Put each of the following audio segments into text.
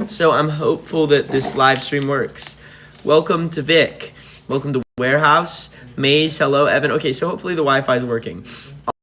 So I'm hopeful that this live stream works. Welcome to Vic. Welcome to Warehouse. Maze, hello. Evan. Okay, so hopefully the Wi-Fi is working.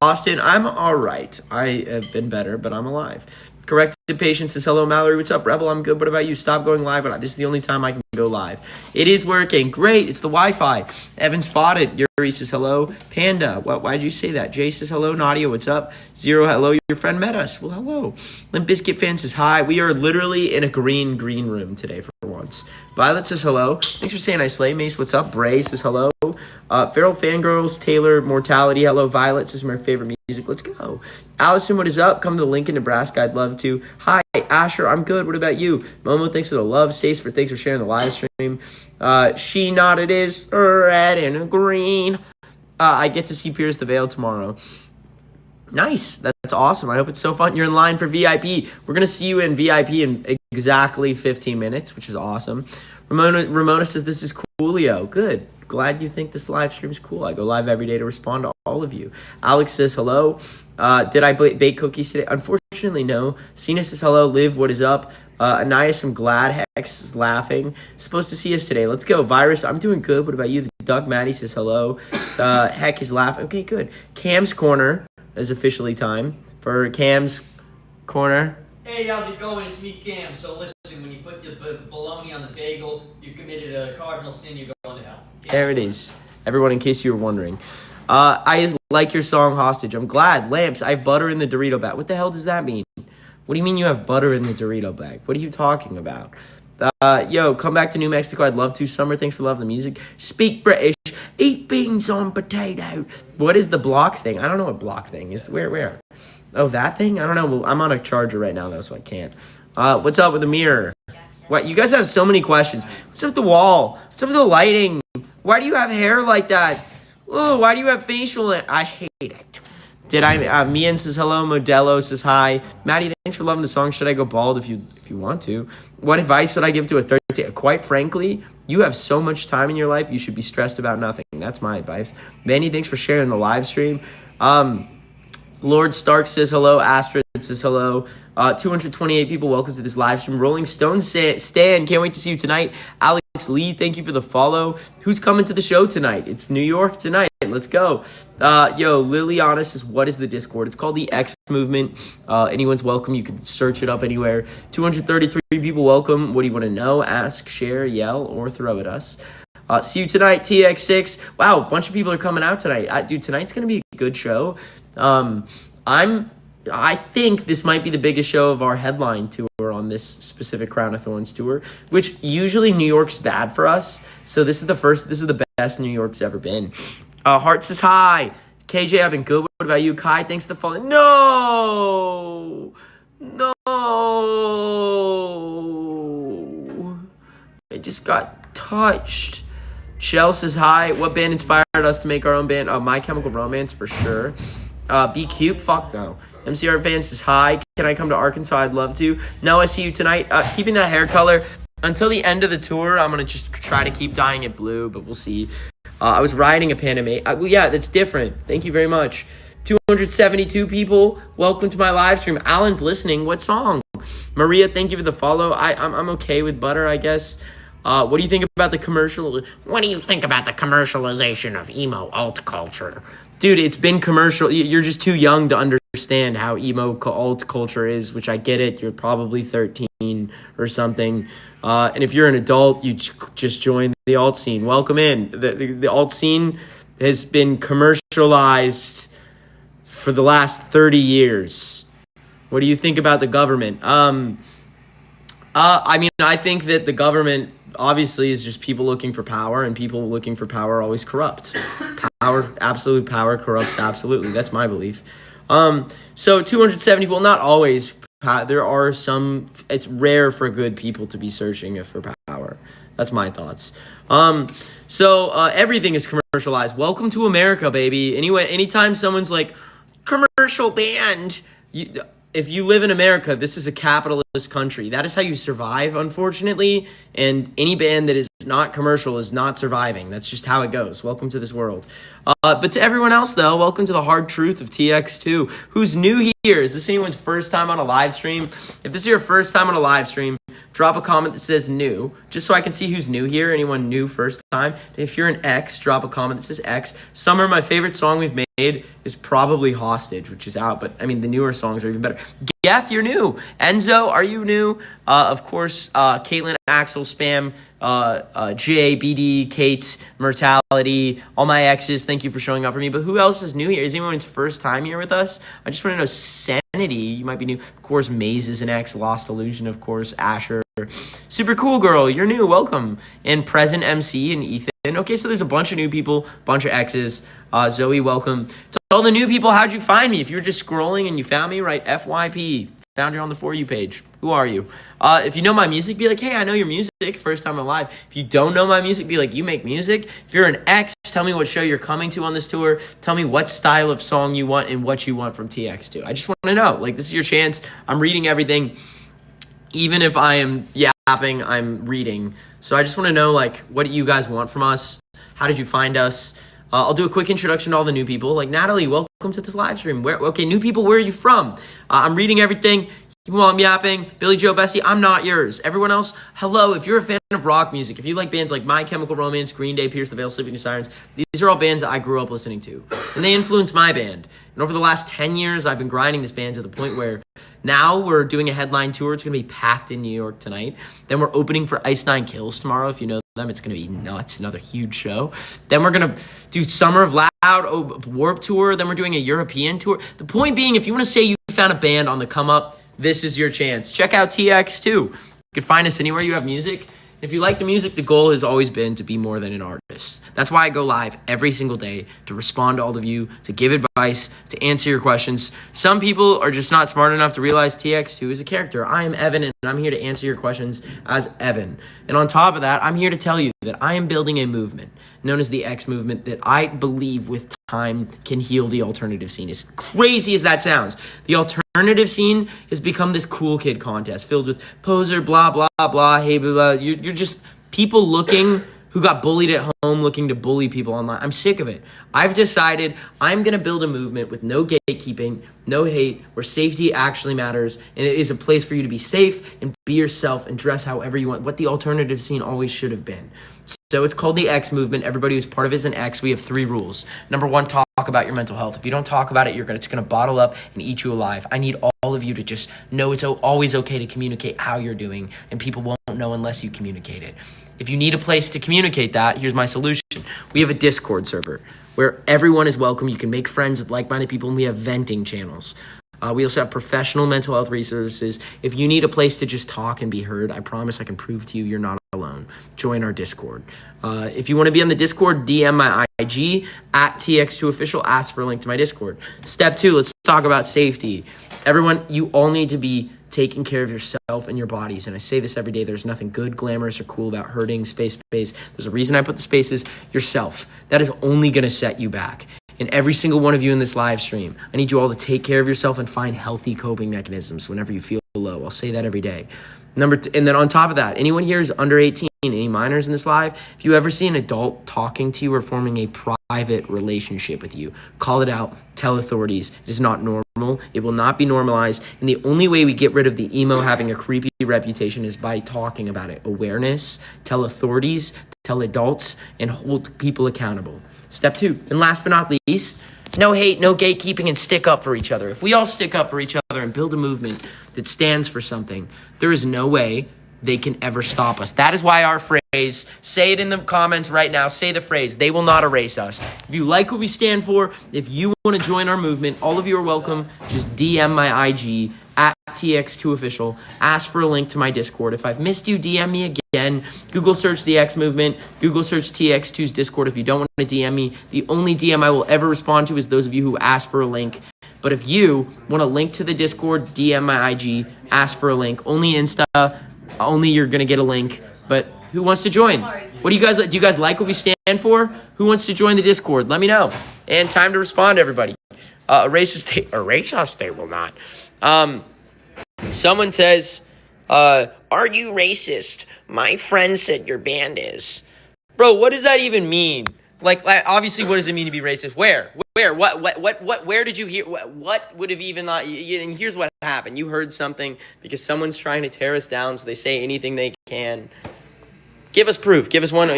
Austin, I'm all right. I have been better, but I'm alive. Corrected Patience says, hello, Mallory. What's up, Rebel? I'm good. What about you? Stop going live. This is the only time I can go live. It is working. Great. It's the Wi-Fi. Evan spotted. Yuri says, hello. Panda. Why'd you say that? Jay says, hello. Nadia, what's up? Zero, hello. Your friend met us. Well, hello. Limp Bizkit fan says, hi. We are literally in a green room today for once. Violet says, hello. Thanks for saying I slay. Mace, what's up? Bray says, hello. Feral Fangirls, Taylor, Mortality, hello. Violet says, my favorite music. Let's go. Allison, what is up? Come to Lincoln, Nebraska. I'd love to. Hi, Asher. I'm good. What about you? Momo, thanks for the love. Stace, thanks for sharing the live stream. She nodded is red and green. I get to see Pierce the Veil tomorrow. Nice. That's awesome. I hope it's so fun. You're in line for VIP. We're going to see you in VIP in exactly 15 minutes, which is awesome. Ramona says, this is coolio. Good. Glad you think this live stream is cool. I go live every day to respond to all of you. Alex says, hello. Did I bake cookies today? Unfortunately, no. Cena says, hello. Liv, what is up? Anais, I'm glad. Hex is laughing. Supposed to see us today. Let's go. Virus, I'm doing good. What about you? Doug Maddie says, hello. Heck is laughing. Okay, good. Cam's Corner is officially time for Cam's Corner. Hey, how's it going? It's me, Cam. So listen, when you put the bologna on the bagel, you committed a cardinal sin, you're going to hell. There it is. Everyone, in case you were wondering. I like your song, Hostage. I'm glad. Lamps, I have butter in the Dorito bag. What the hell does that mean? What do you mean you have butter in the Dorito bag? What are you talking about? Yo, come back to New Mexico. I'd love to. Summer, thanks for loving the music. Speak British. Eat beans on potato. What is the block thing? I don't know what block thing is. Where? Oh, that thing? I don't know. I'm on a charger right now, though, so I can't. What's up with the mirror? What? You guys have so many questions. What's up with the wall? What's up with the lighting? Why do you have hair like that? Oh, why do you have facial? I hate it. Mian says hello. Modelo says hi. Maddie, thanks for loving the song. Should I go bald if you want to? What advice would I give to a 13? Quite frankly, you have so much time in your life, you should be stressed about nothing. That's my advice. Manny, thanks for sharing the live stream. Lord Stark says hello. Astrid says hello. 228 people, welcome to this live stream. Rolling Stone Stan, can't wait to see you tonight. Alex Lee, thank you for the follow. Who's coming to the show tonight? It's New York tonight. Let's go. Liliana says, what is the Discord? It's called the X Movement. Anyone's welcome. You can search it up anywhere. 233 people, welcome. What do you want to know? Ask, share, yell, or throw at us. See you tonight, Tx2. Wow, a bunch of people are coming out tonight. Dude, tonight's going to be a good show. I think this might be the biggest show of our headline tour on this specific Crown of Thorns tour, which usually New York's bad for us. So this is the best New York's ever been. Heart says hi. KJ, I've been good. What about you? Kai, thanks for following. No. I just got touched. Shell says hi. What band inspired us to make our own band? My Chemical Romance, for sure. Be cute? Fuck no. MCR fan says hi. Can I come to Arkansas? I'd love to. No, I see you tonight. Keeping that hair color until the end of the tour. I'm going to just try to keep dyeing it blue, but we'll see. I was riding a Panamera. Well, yeah, that's different. Thank you very much. 272 people. Welcome to my live stream. Alan's listening. What song? Maria, thank you for the follow. I'm okay with butter, I guess. What do you think about the commercial? What do you think about the commercialization of emo alt culture? Dude, it's been commercial. You're just too young to understand how emo alt culture is, which I get it. You're probably 13 or something. And if you're an adult, you just joined the alt scene. Welcome in. The alt scene has been commercialized for the last 30 years. What do you think about the government? I think that the government obviously is just people looking for power, and people looking for power always corrupt. Absolute power corrupts absolutely. That's my belief. So 270 people, not always. There are some, it's rare for good people to be searching for power. That's my thoughts. So everything is commercialized. Welcome to America, baby. Anyway, anytime someone's like, commercial band, if you live in America, this is a capitalist country. That is how you survive, unfortunately. And any band that is not commercial is not surviving. That's just how it goes. Welcome to this world. But to everyone else, though, welcome to the hard truth of Tx2. Who's new here? Is this anyone's first time on a live stream? If this is your first time on a live stream, drop a comment that says new, just so I can see who's new here. Anyone new first time? If you're an X, drop a comment that says X. Summer, my favorite song we've made is probably Hostage, which is out, but I mean, the newer songs are even better. Geff, you're new. Enzo, are you new? Of course, Caitlin, Axel, Spam, Jay, BD, Kate, Mortality, all my exes, thank you for showing up for me. But who else is new here? Is anyone's first time here with us? I just want to know, Sanity, you might be new. Of course, Maze is an ex, Lost Illusion, of course, Asher. Super Cool Girl, you're new, welcome. And Present MC and Ethan. Okay, so there's a bunch of new people, bunch of exes. Zoe, welcome. To all the new people, how'd you find me? If you were just scrolling and you found me, write FYP. Found you on the For You page. Who are you? If you know my music, be like, hey, I know your music. First time alive. If you don't know my music, be like, you make music. If you're an ex, tell me what show you're coming to on this tour. Tell me what style of song you want and what you want from Tx2. I just want to know. Like, this is your chance. I'm reading everything. Even if I am yapping, I'm reading. So I just want to know, like, what do you guys want from us? How did you find us? I'll do a quick introduction to all the new people. Like, Natalie, welcome to this live stream. Okay, new people, where are you from? I'm reading everything. While I'm yapping, Billy Joe Bestie, I'm not yours. Everyone else, hello. If you're a fan of rock music, if you like bands like My Chemical Romance, Green Day, Pierce the Veil, Sleeping with Sirens, these are all bands that I grew up listening to. And they influenced my band. And over the last 10 years, I've been grinding this band to the point where now we're doing a headline tour. It's going to be packed in New York tonight. Then we're opening for Ice Nine Kills tomorrow. If you know them, it's going to be nuts. Another huge show. Then we're going to do Summer of Loud, Warp Tour. Then we're doing a European tour. The point being, if you want to say you found a band on the come up, this is your chance. Check out Tx2. You can find us anywhere you have music. If you like the music, the goal has always been to be more than an artist. That's why I go live every single day, to respond to all of you, to give advice, to answer your questions. Some people are just not smart enough to realize Tx2 is a character. I am Evan, and I'm here to answer your questions as Evan. And on top of that, I'm here to tell you that I am building a movement known as the X movement that I believe with time can heal the alternative scene. As crazy as that sounds, the alternative scene has become this cool kid contest filled with poser, blah, blah, blah, hey, blah, blah. You're just people who got bullied at home looking to bully people online. I'm sick of it. I've decided I'm going to build a movement with no gatekeeping, no hate, where safety actually matters, and it is a place for you to be safe and be yourself and dress however you want, what the alternative scene always should have been. So it's called the X movement. Everybody who's part of it is an X. We have 3 rules. Number 1, talk about your mental health. If you don't talk about it, it's going to bottle up and eat you alive. I need all of you to just know it's always okay to communicate how you're doing, and people won't know unless you communicate it. If you need a place to communicate that, here's my solution. We have a Discord server where everyone is welcome. You can make friends with like-minded people, and we have venting channels. We also have professional mental health resources. If you need a place to just talk and be heard, I promise I can prove to you you're not alone. Join our Discord. If you want to be on the Discord, DM my IG at Tx2official. Ask for a link to my Discord. Step 2, let's talk about safety. Everyone, you all need to be taking care of yourself and your bodies. And I say this every day. There's nothing good, glamorous, or cool about hurting space. There's a reason I put the spaces. Yourself. That is only going to set you back. And every single one of you in this live stream, I need you all to take care of yourself and find healthy coping mechanisms whenever you feel low. I'll say that every day. And then on top of that, anyone here is under 18, any minors in this live, if you ever see an adult talking to you or forming a private relationship with you, call it out, tell authorities. It is not normal. It will not be normalized. And the only way we get rid of the emo having a creepy reputation is by talking about it. Awareness, tell authorities, tell adults, and hold people accountable. Step 2, and last but not least, no hate, no gatekeeping, and stick up for each other. If we all stick up for each other and build a movement that stands for something, there is no way they can ever stop us. That is why our phrase, say it in the comments right now, say the phrase, they will not erase us. If you like what we stand for, if you want to join our movement, all of you are welcome. Just DM my IG at Tx2official. Ask for a link to my Discord. If I've missed you, DM me again. Google search the X movement. Google search Tx2's Discord. If you don't want to DM me, the only DM I will ever respond to is those of you who ask for a link. But if you want a link to the Discord, DM my IG, ask for a link. Only Insta, only you're going to get a link. But who wants to join? What do you guys like what we stand for? Who wants to join the Discord? Let me know. And time to respond, everybody. Erase us, they will not. Someone says, are you racist? My friend said your band is. Bro, what does that even mean? Like obviously, what does it mean to be racist? Where Where? What? Where did you hear? What would have even not? And here's what happened. You heard something because someone's trying to tear us down, so they say anything they can. Give us proof. Give us one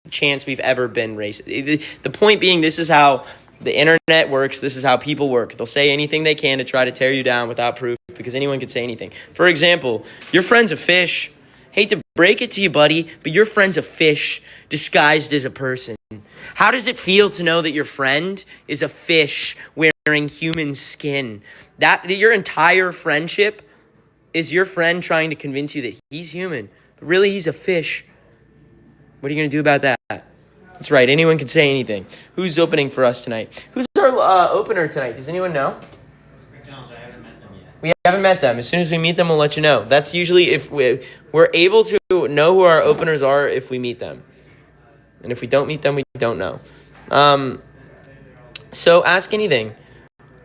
chance we've ever been racist. The point being, this is how the internet works. This is how people work. They'll say anything they can to try to tear you down without proof because anyone could say anything. For example, your friend's a fish. Hate to break it to you, buddy, but your friend's a fish disguised as a person. How does it feel to know that your friend is a fish wearing human skin? That your entire friendship is your friend trying to convince you that he's human, but really he's a fish. What are you going to do about that? That's right. Anyone can say anything. Who's opening for us tonight? Who's our opener tonight? Does anyone know? Jones, I haven't met them yet. We haven't met them. As soon as we meet them, we'll let you know. That's usually if we're able to know who our openers are if we meet them. And if we don't meet them, we don't know. So ask anything.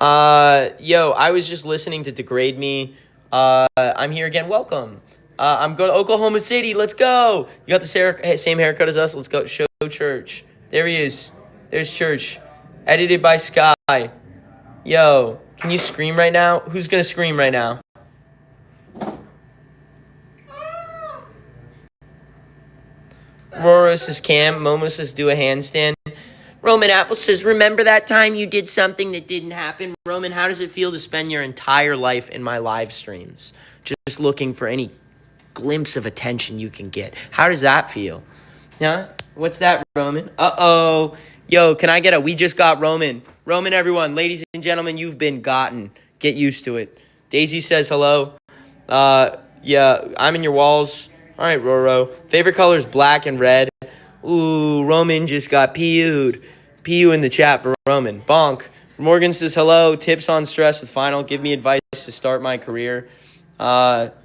I was just listening to Degrade Me. I'm here again. Welcome. I'm going to Oklahoma City. Let's go. You got the same haircut as us. Let's go. Show Church. There he is. There's Church. Edited by Sky. Yo, can you scream right now? Who's going to scream right now? Roro says Cam. Momo says do a handstand. Roman Apple says, remember that time you did something that didn't happen? Roman, how does it feel to spend your entire life in my live streams? Just looking for any glimpse of attention you can get. How does that feel? Huh? What's that, Roman? Uh-oh. Yo, can I get we just got Roman. Roman, everyone. Ladies and gentlemen, you've been gotten. Get used to it. Daisy says hello. Yeah, I'm in your walls. All right, Roro. Favorite color is black and red. Ooh, Roman just got PU'd. PU in the chat for Roman. Bonk. Morgan says hello. Tips on stress with final. Give me advice to start my career. People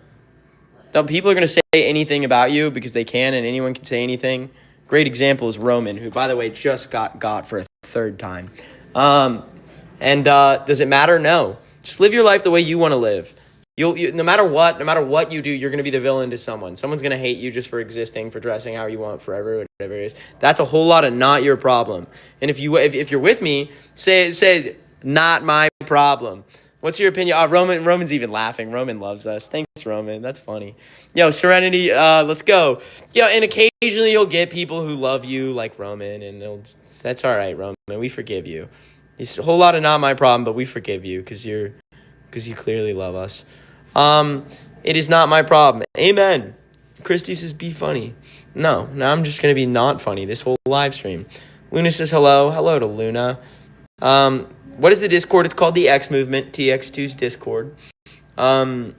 are going to say anything about you because they can, and anyone can say anything. Great example is Roman, who, by the way, just got for a third time. Does it matter? No. Just live your life the way you want to live. You no matter what you do, you're going to be the villain to someone. Someone's going to hate you just for existing, for dressing how you want forever, whatever it is. That's a whole lot of not your problem. And if you're with me, say not my problem. What's your opinion? Roman's even laughing. Roman loves us. Thanks, Roman. That's funny. Yo, Serenity, let's go. Yo, and occasionally you'll get people who love you like Roman, and that's all right, Roman. We forgive you. It's a whole lot of not my problem, but we forgive you because you clearly love us. It is not my problem. Amen. Christy says, be funny. No, I'm just going to be not funny this whole live stream. Luna says hello. Hello to Luna. What is the Discord? It's called the X Movement, Tx2's Discord. Or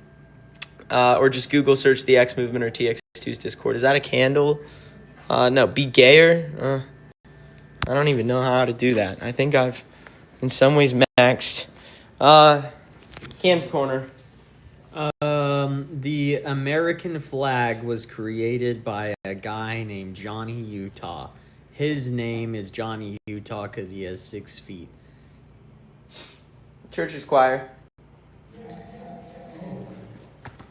just Google search the X Movement or Tx2's Discord. Is that a candle? No, be gayer. I don't even know how to do that. I think I've, in some ways, maxed. Cam's Corner. The American flag was created by a guy named Johnny Utah. His name is Johnny Utah because he has 6 feet. Church's Choir.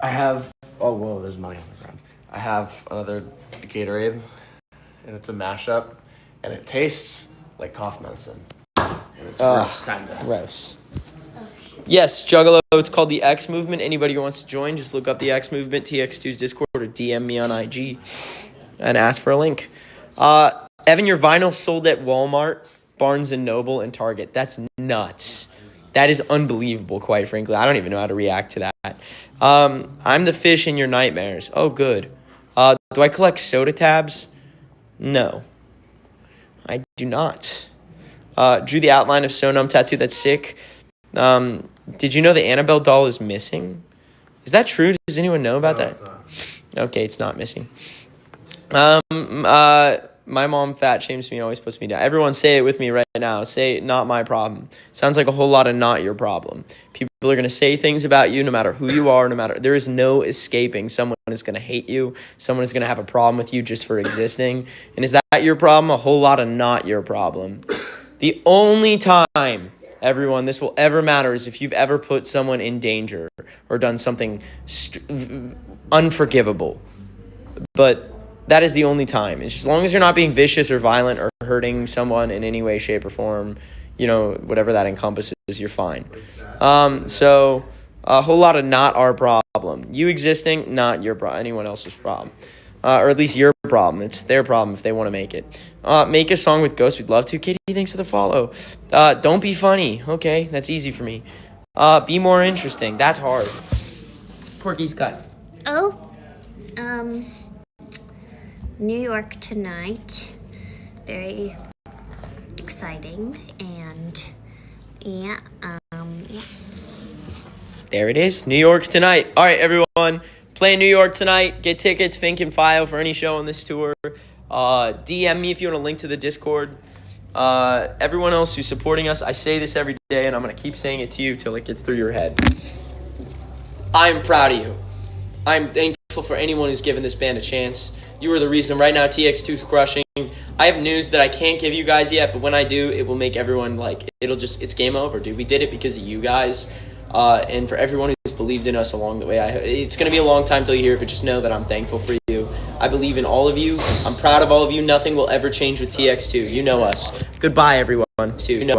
I have... Oh, whoa, there's money on the ground. I have another Gatorade, and it's a mashup, and it tastes like cough medicine. And it's gross, kinda. Gross. Yes, Juggalo, it's called the X Movement. Anybody who wants to join, just look up the X Movement, Tx2's Discord, or DM me on IG and ask for a link. Evan, your vinyl sold at Walmart, Barnes & Noble, and Target. That's nuts. That is unbelievable, quite frankly. I don't even know how to react to that. I'm the fish in your nightmares. Oh, good. Do I collect soda tabs? No. I do not. Drew the outline of So Numb tattoo. That's sick. Did you know the Annabelle doll is missing? Is that true? Does anyone know about that? It's not. Okay, it's not missing. My mom fat shames me, always puts me down. Everyone say it with me right now. Say, not my problem. Sounds like a whole lot of not your problem. People are going to say things about you no matter who you are, there is no escaping. Someone is going to hate you. Someone is going to have a problem with you just for existing. And is that your problem? A whole lot of not your problem. The only time, everyone, this will ever matter is if you've ever put someone in danger or done something unforgivable. But that is the only time. As long as you're not being vicious or violent or hurting someone in any way, shape, or form, whatever that encompasses, you're fine. So a whole lot of not our problem. You existing, not your anyone else's problem. Or at least your problem. It's their problem if they want to make it. Make a song with Ghost. We'd love to. Katie, thanks for the follow. Don't be funny. Okay, that's easy for me. Be more interesting. That's hard. Porky's cut. Oh, New York tonight. Very exciting, and yeah. There it is. New York tonight. All right, everyone. Play in New York tonight. Get tickets. Fink and file for any show on this tour. DM me if you want a link to the Discord. Everyone else who's supporting us, I say this every day, and I'm going to keep saying it to you till it gets through your head. I'm proud of you. I'm thankful for anyone who's given this band a chance. You are the reason right now Tx2 is crushing. I have news that I can't give you guys yet, but when I do, it will make everyone it's game over, dude. We did it because of you guys. And for everyone who's believed in us along the way, it's going to be a long time till you hear it, but just know that I'm thankful for you. I believe in all of you. I'm proud of all of you. Nothing will ever change with Tx2. You know us. Goodbye, everyone.